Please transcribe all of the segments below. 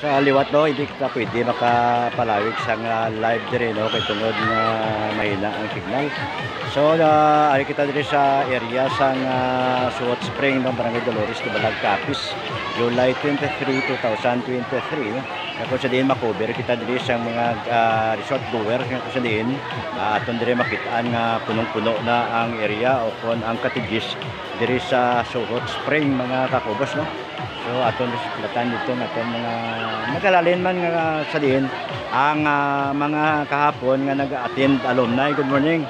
sa liwat no, hindi kita pwede makapalawig sa live dire no kay tungod nga mahina ang signal. So ari kita dire sa area sa Suot Spring no, Barangay Dolores, Cabalag, Capiz, July 23, 2023 no. Kung sa diin makover kita dire sa mga resort goer kung sa diin aton dire makitaan nga punong-puno na ang area o kon ang cottages dire sa Suot Spring mga kakubos no. So aton suplatan dito aton mga magalalin man nga sa diin ang mga kahapon nga nag-attend alumni. Good morning.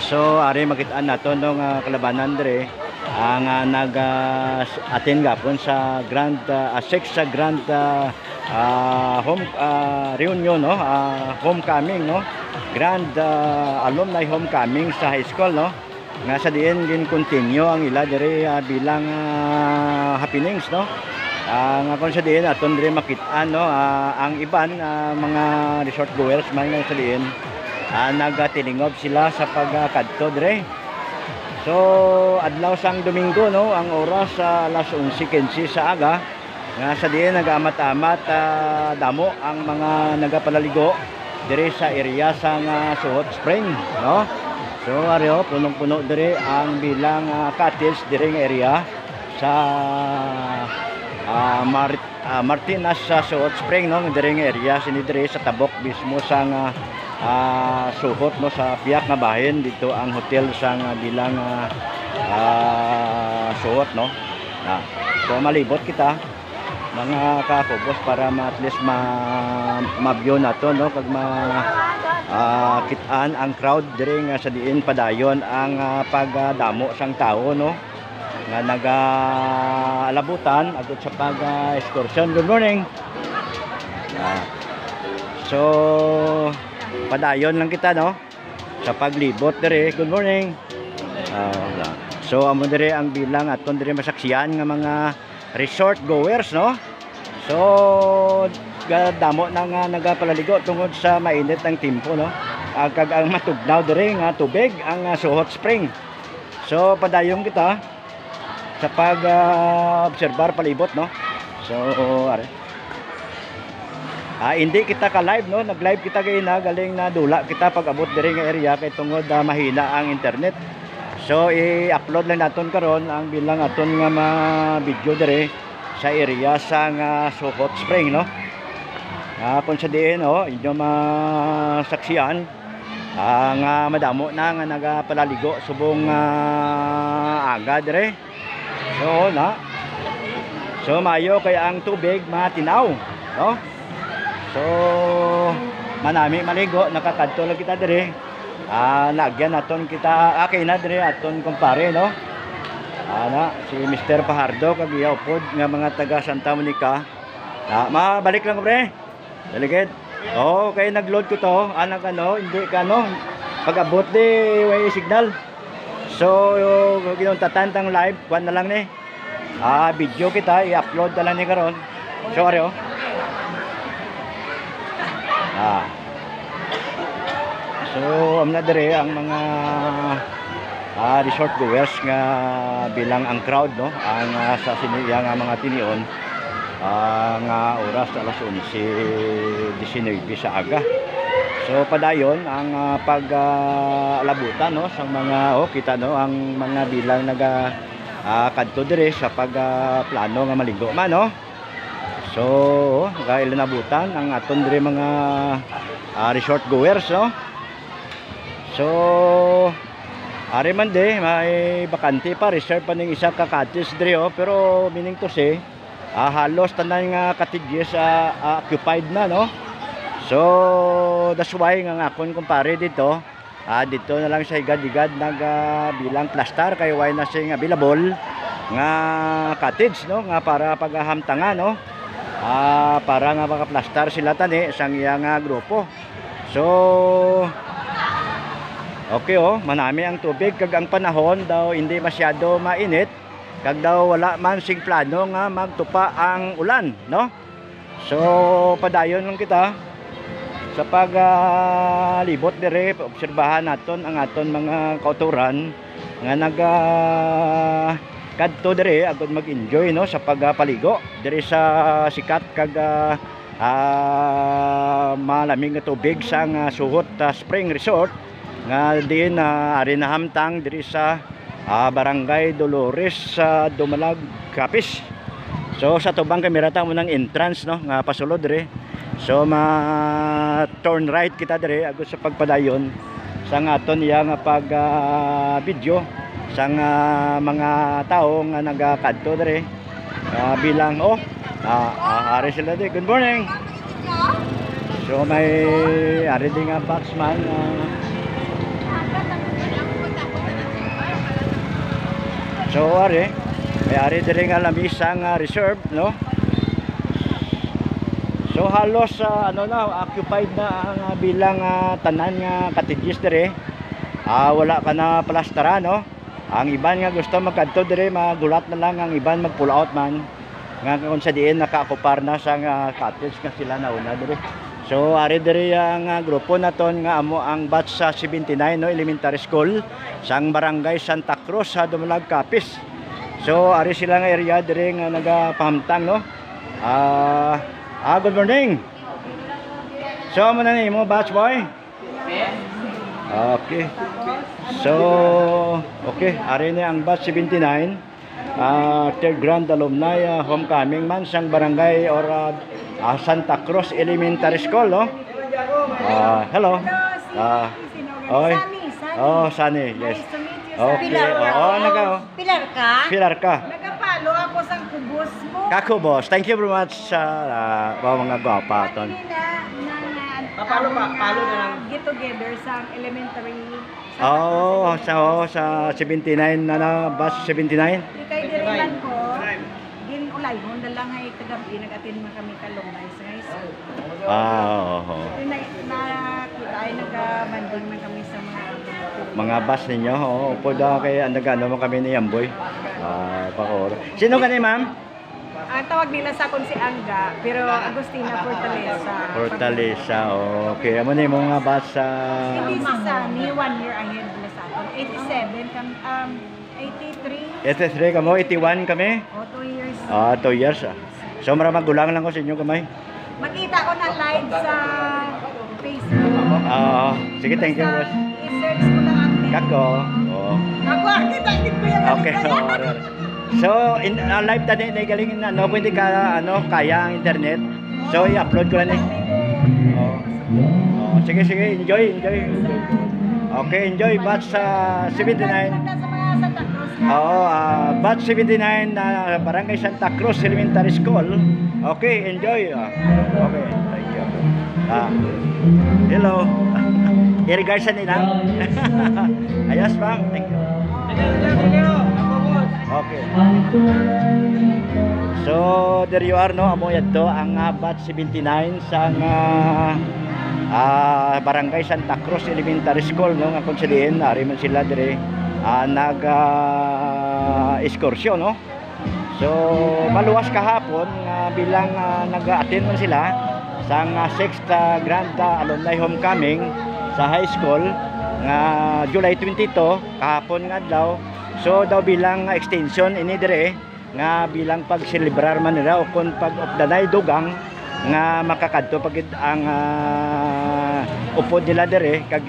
So ari makitaan naton no nga kalabanan dire ang nag-attend gapon sa Grand sa Grand home reunion no, homecoming no, Grand alumni homecoming sa high school no, nga sa diin gin continue ang ila dire bilang happenings no. Nga kon sa diin aton dire makitaan no, ang iban mga resort goers man nga sa diin nagatilingog sila sa pagkadto dire. So adlaw sang Domingo no, ang oras alas 11:15 sa aga nga sa diin nagamat-amat damo ang mga nagapalaligo dire sa area sa Suot Spring no. So areo punong-puno dire ang bilang cottage dire nga area sa Martinas sa Suot Spring no, dire nga area sini dire sa tabok mismo sa Suot no, sa piyak nga bahin dito ang hotel sa bilang Suot no. So malibot kita mga kakubos para at least ma-view nato no, pag kitaan ang crowd dire nga sa diin padayon ang pagdamo sang tao no nga nagalabutan adto sa pag-excursion. Good morning. So padayon lang kita no sa paglibot dire. Good morning. So amo dire ang bilang aton dire masaksiyan nga mga resort goers no. So damo na nga nagapalaligo tungod sa mainit ang timpo no, kag ang matugnaw dire nga tubig ang Suot Spring. So padayon kita sa pag obserbar palibot no. So are hindi kita ka live no, nag live kita kay galing na dula kita pag abot dire nga area kay tungod mahina ang internet. So i-upload lang naton karon ang bilang aton nga video dire sa area sa Suot Spring no. Kung sa diin oh, inyo masaksiyan nga madamo na nga nagapalaligo subong aga dire. So na. So mayo kay ang tubig matinaw no. So manami maligo nakakadto lang kita dire. Nagyan naton kita kay na dire aton kumpare no. Si Mr. Pahardo kag iyaw pod nga mga taga Santa Monica. Mabalik lang ko pre. Daligid. Okay, nag-load ko to. Anak hindi ka pag-abot di way signal. So yung tatantang live kuan na lang ni. Video kita i-upload na lang ni karon. Sorry oh. So amna dire ang mga resort goers nga bilang ang crowd no, ang sa siniya nga mga tinion nga oras alas 11:19 sa aga. So padayon ang paglabutan no sa mga kita no ang mga bilang naga kadto dire sa pagplano nga maligo man no. So dahil nabutan ang aton dire mga resort goers no. So ari man de may bakante pa, reserve pa ning isa ka cottage dire oh, pero meaning to say halos tanan nga cottages occupied na no. So that's why nga akon kumpare dito dito na lang sa higad-higad bilang plaster kay why na sing available nga cottage no, nga para paghamtangan no, para nga maka-plaster sila tani sang iya nga grupo. So okay oh, manami ang tubig kag ang panahon daw hindi masyado mainit kag daw wala man sing plano nga magtupa ang ulan no. So padayon lang kita sa paglibot dire, obserbahan naton ang aton mga kauturan nga kadto dire agud mag-enjoy no sa pagpaligo dire sa sikat kag malamig na tubig sa Suhot Spring Resort nga din ari na hamtang diri sa Barangay Dolores sa Dumalag, Capiz. So sa tubang kamera ta mo nang entrance no nga pasulod diri. So turn right kita diri agos sa pagpadayon sa aton iya nga pag video sa mga tao nga nagakadto diri bilang ari sila diri. Good morning. So may ari din nga boxman so ari may ari diri nga lamisang reserve no. So halos ano na occupied na ang bilang tanan nga cottages diri. Wala ka na plastara no. Ang iban nga gusto magkadto diri magulat na lang, ang iban mag pull out man nga kung sa diin nakaokupar na sa cottage nga sila nauna diri. So ari diri ang grupo naton nga amo ang batch sa 79 no elementary school sang Barangay Santa Cruz sa Dumalag, Capiz. So ari sila nga area diri nga nagapahamtang no. Good morning. So amo na ni mo batch boy. Okay. So okay, ari ni ang batch 79 third grand alumni homecoming man sang barangay or Santa Cruz Elementary School no. Hello. Sunny, yes. Okay. Pilar ka? Pilar ka. Nagapalo ako sa kubos mo. Kakubos. Thank you very much sa mga gwapa ton. Palo na lang. Get together sa elementary. Sa 79 na bus 79. Kay diriman ko. Ulay mo na lang ay kagabi nag-attend man kami kalumay sa high school. Nakita ay nagabanding man kami sa mga bus ninyo. Upo daw kay andagano mo kami ni Amboy. Pakor. Sino ka ni ma'am? Ang tawag nila sa akon si Angga, pero Agustina Fortaleza. Fortaleza, okay. Amo ni mga bus sa... Hindi si Sunny, 1 year ahead nila sa akon. 87, 83. 83 kamo, 81 kami? 2 years. 2 years. So maraming gulang lang ko sa inyo kamay. Makita ko na live sa Facebook. Sige, thank you. I-search ko lang ang name. Kako. Ako, kita din ko yung okay. So, in live tadi na galing na no, pwede ka kaya ang internet. So, i-upload ko lang sige, enjoy. Okay, enjoy batch 79. Batch 79 na Barangay Santa Cruz Elementary School. Okay, enjoy. Okay, thank you. Hello. Irrigation nila. Ayos ma'am, thank you. Okay. So there you are no, amo yadto ang batch 79 sa Barangay Santa Cruz Elementary School no nga konsidiin ari man sila dire nag-excursion no. So maluwas kahapon bilang nag-attend man sila sa 6th Grand Alumni Homecoming sa high school nga July 22 kahapon nga daw. So daw bilang extension ini dire nga bilang pag-celebrar man nila o kun pag of the night dugang nga makakadto pagid ang upod nila dire kag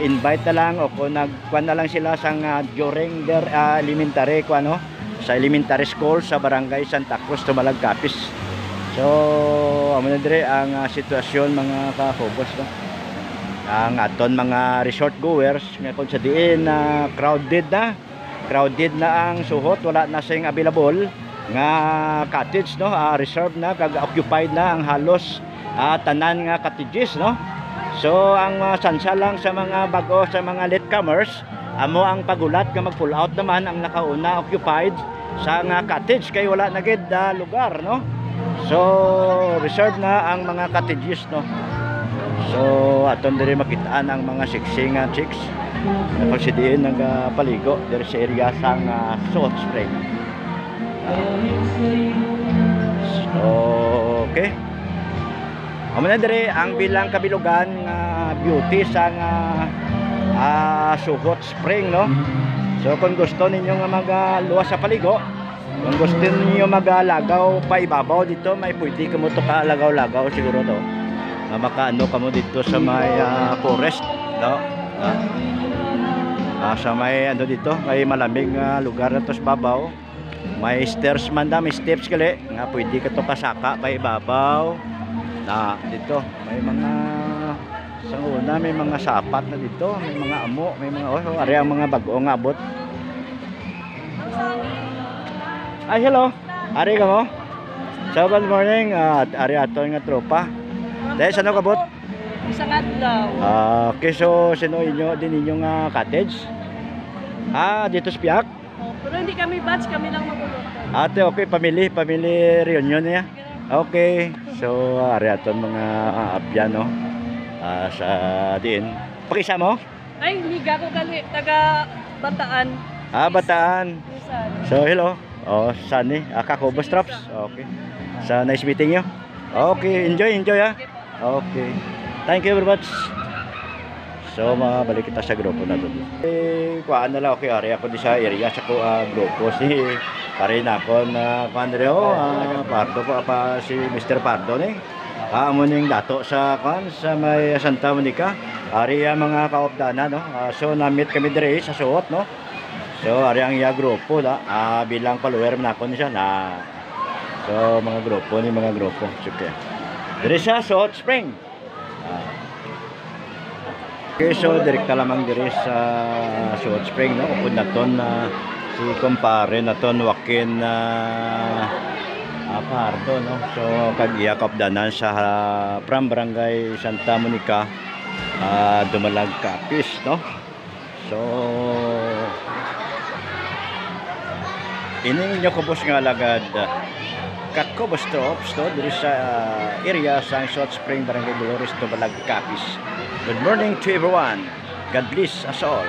invite na lang o kung nagkuan na lang sila sa during their elementary kuano sa elementary school sa Barangay Santa Cruz Dumalag, Capiz. So amo na dire ang sitwasyon mga ka-focus no. Ang aton mga resort goers nga kung sa diin crowded na ang Suhot, wala na sing available nga cottage no, reserved na kag occupied na ang halos tanan nga cottages no. So ang sansa lang sa mga bago sa mga latecomers amo ang pagulat nga mag pull out naman ang nakauna occupied sa nga cottage kay wala na gid lugar no. So reserved na ang mga cottages no. So aton diri makitaan ang mga siksing chicks na pagsidiin nagpaligo diri sa area sang Suhot Spring. Okay. Amo na diri ang bilang kabilugan beauty sang Suhot Spring no. So kung gusto ninyo nga magluwas sa paligo, Kung gusto niyo magalagaw pa ibabaw dito, may pwede ka mo to kalagaw-lagaw siguro to. Makaano ka mo dito sa may forest, no? Sa may ano dito, may malamig lugar na to sa babaw. May stairs man da, may steps kali nga pwede ka to kasaka pa ibabaw. Na dito, may mga sa una may mga sapat na dito, may mga amo, may mga ari ang mga bag-o nga abot. Ay, hello. Ari ka mo? So, good morning. Ari ato nga tropa. Dahil saan ako kabot? Isang adlaw. Okay, so sino inyo din inyong cottage? Dito sa Piak? Pero hindi kami batch, kami lang magulutan. Ate, okay, family reunion niya. Okay. So, ari aton mga abyan, no? Sa din. Pakisa mo? Ay, liga ko gali, taga Bataan. Bataan. Minsan. So, hello. Sunny. Kako bus drops. Okay. So, nice meeting you. Okay, enjoy ha. Okay. Thank you very much. So, mabalik kita sa grupo na doon. Kuhaan na lang, okay, ari ako di sa area sa grupo si pare na ako na Pandreo, Pardo ko pa si Mr. Pardo ni. Amo ning dato sa sa may Santa Monica. Ari mga kaopdanan, no. So, na-meet kami dire sa suot, no. So, ari ang grupo da. Bilang follower na ako niya na. So, mga grupo. Okay. Dire sa Hot Spring. Okay, so direkta lamang dire sa Hot Spring, no. Upod na ton si kumpare na ton Joaquin Pardo, no. So kag-iyakap danan sa from Barangay Santa Monica, Dumalag Capiz, no. So ini nyo kubos nga lagad kakubos drops, no, dire sa area sa Hot Spring, Barangay Dolores, Dumalag Capiz. Good morning to everyone. God bless us all.